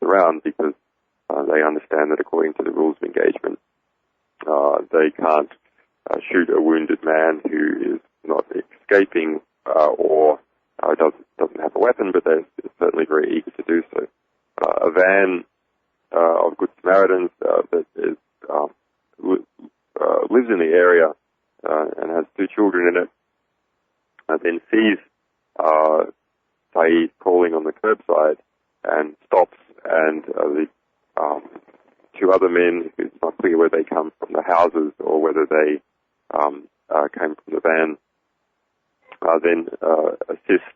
around because they understand that according to the rules of engagement, they can't shoot a wounded man who is not escaping or doesn't have a weapon, but they're certainly very eager to do so. A van of Good Samaritans that is lives in the area and has 2 children in it, then sees Saeed calling on the curbside and stops, and the 2 other men, it's not clear whether they come from the houses or whether they came from the van, then assist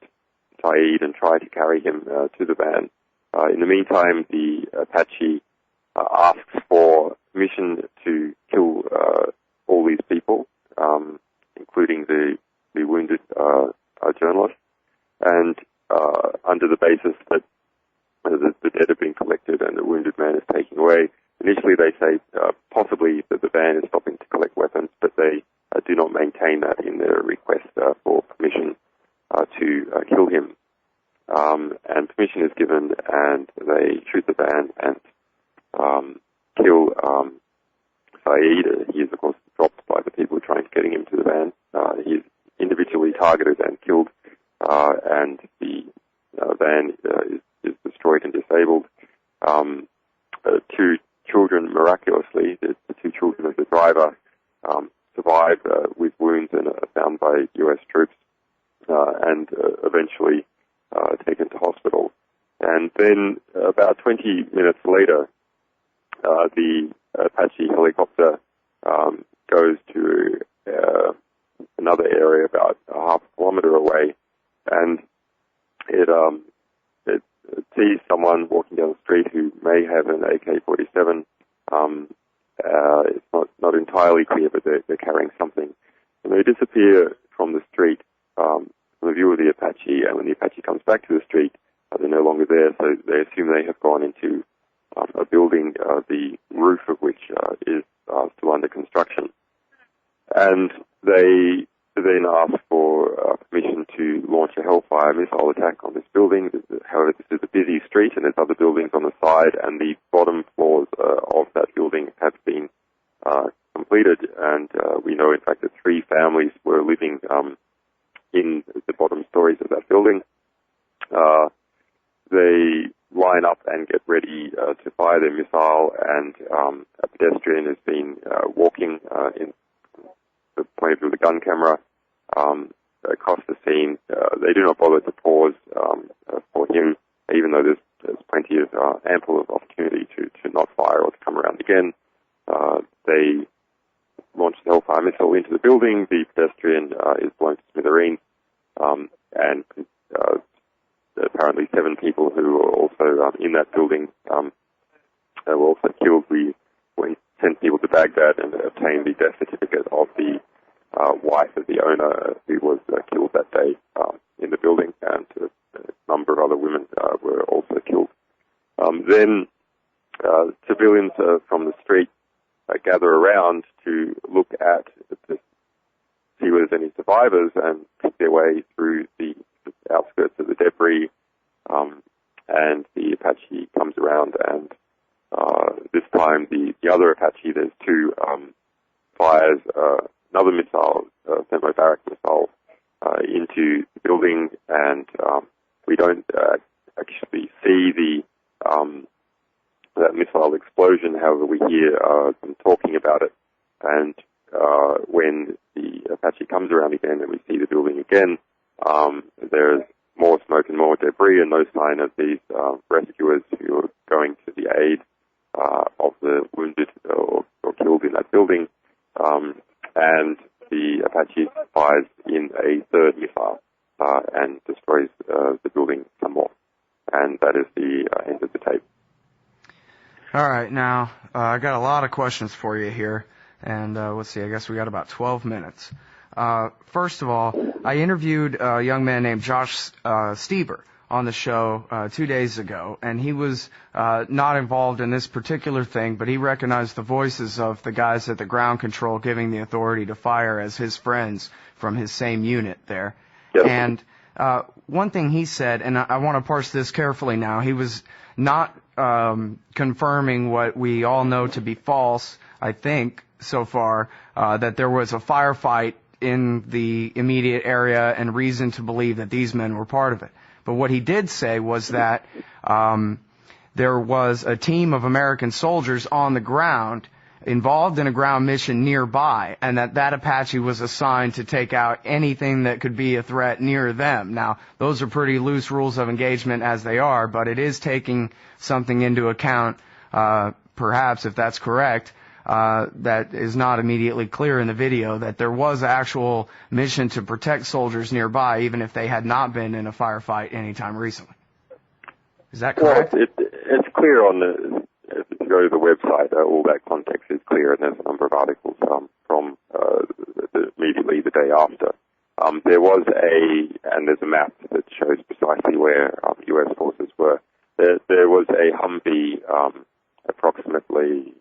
Saeed and try to carry him to the van. In the meantime, the Apache asks for permission to kill all these people, including the wounded journalist, and under the basis that the dead have been collected and the wounded man is taken away. Initially, they say possibly that the van is stopping to collect weapons, but they do not maintain that in their request for permission to kill him. And permission is given, and they shoot the van and kill Saeed. He is, of course, dropped by the people trying to get him to the van. He is individually targeted and killed, and the van is destroyed and disabled. 2 children, miraculously, the 2 children of the driver, survive with wounds and are found by U.S. troops and eventually taken to hospital. And then about 20 minutes later, the Apache helicopter goes to another area about a half a kilometer away, and it sees someone walking down the street who may have an AK-47. It's not entirely clear, but they're carrying something. And they disappear from the street, from the view of the Apache, and when the Apache comes back to the street, they're no longer there, so they assume they have gone into a building, the roof of which is still under construction. And they then ask for permission to launch a Hellfire missile attack on this building. However, this is a busy street, and there's other buildings on the side, and the bottom floors of that building have been completed, and we know, in fact, that 3 families were living in the bottom stories of that building. They line up and get ready to fire their missile, and a pedestrian has been walking in the point of view of the gun camera across the scene. They do not bother to pause for him, even though there's plenty of ample of opportunity to not fire or to come around again. They launch the Hellfire missile into the building. The pedestrian is blown to smithereens, and apparently 7 people who were also in that building were also killed. We sent people to Baghdad and obtained the death certificate of the wife of the owner who was killed that day in the building, and a number of other women were also killed. Then civilians from the street gather around to look at to see whether there's any survivors and pick their way through the outskirts of the debris, and the Apache comes around, and this time the other Apache, there's 2, fires another missile, thermobaric missile, into the building, and we don't actually see that missile explosion. However, we hear them talking about it, and when the Apache comes around again and we see the building again, there's more smoke and more debris, and no sign of these rescuers who are going to the aid of the wounded or killed in that building. And the Apache fires in a 3rd missile and destroys the building somewhat. And that is the end of the tape. All right, now I got a lot of questions for you here, and let's see, I guess we got about 12 minutes. First of all, I interviewed a young man named Josh Stieber on the show 2 days ago, and he was not involved in this particular thing, but he recognized the voices of the guys at the ground control giving the authority to fire as his friends from his same unit there. Yep. And one thing he said, and I want to parse this carefully now, he was not confirming what we all know to be false, I think, so far, that there was a firefight in the immediate area and reason to believe that these men were part of it. But what he did say was that there was a team of American soldiers on the ground involved in a ground mission nearby, and that Apache was assigned to take out anything that could be a threat near them. Now, those are pretty loose rules of engagement as they are, but it is taking something into account, perhaps, if that's correct, that is not immediately clear in the video, that there was an actual mission to protect soldiers nearby, even if they had not been in a firefight anytime recently. Is that correct? Well, it's clear on the... If you go to the website, all that context is clear, and there's a number of articles from immediately the day after. There was and there's a map that shows precisely where U.S. forces were. There was a Humvee approximately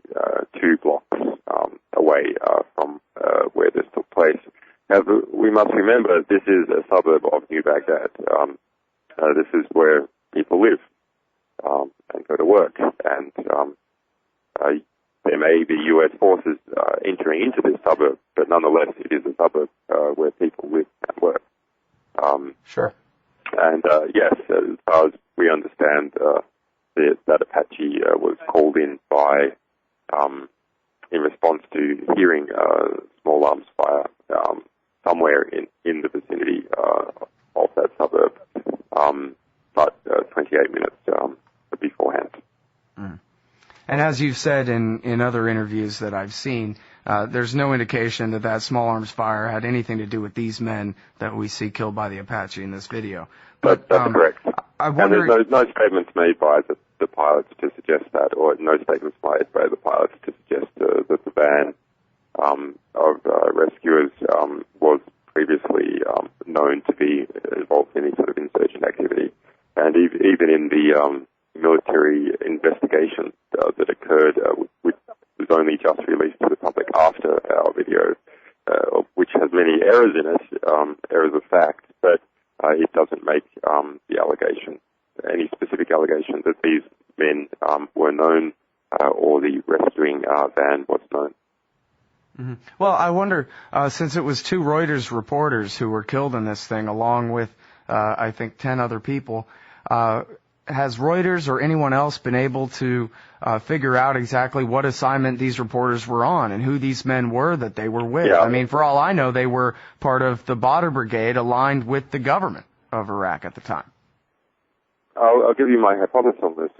2 blocks away from where this took place. Now, we must remember this is a suburb of New Baghdad. This is where people live and go to work, and there may be U.S. forces entering into this suburb, but nonetheless it is a suburb where people live and work. Sure. And yes, as far as we understand, that Apache was called in by in response to hearing small arms fire somewhere in the vicinity of that suburb, but 28 minutes beforehand. And as you've said in other interviews that I've seen, there's no indication that small arms fire had anything to do with these men that we see killed by the Apache in this video. But that's correct. I wonder... And there's no statements made by the pilots to suggest that, or no statements made by the pilots to suggest that the band of rescuers was previously known to be involved in any sort of insurgent activity. And even in the military investigation that occurred, which was only just released to the public after our video, which has many errors in it, errors of fact, but it doesn't make the allegation, any specific allegation that these men were known or the rescuing van was known. Mm-hmm. Well, I wonder, since it was 2 Reuters reporters who were killed in this thing, along with, I think, 10 other people, has Reuters or anyone else been able to figure out exactly what assignment these reporters were on and who these men were that they were with? Yeah. I mean, for all I know, they were part of the Badr Brigade aligned with the government of Iraq at the time. I'll give you my hypothesis on this.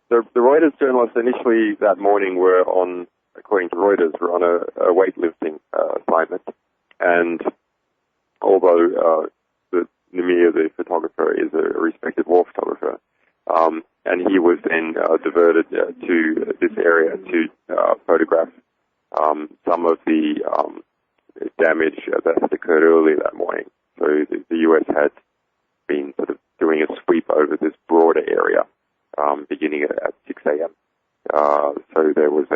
The Reuters journalists initially that morning were on, according to Reuters, were on a weightlifting assignment. And although Namir, the photographer, is a respected war photographer, and he was then diverted to this area to photograph some of the damage that had occurred earlier that morning. So the U.S. had been sort of doing a sweep over this broader area beginning at 6 a.m. So there was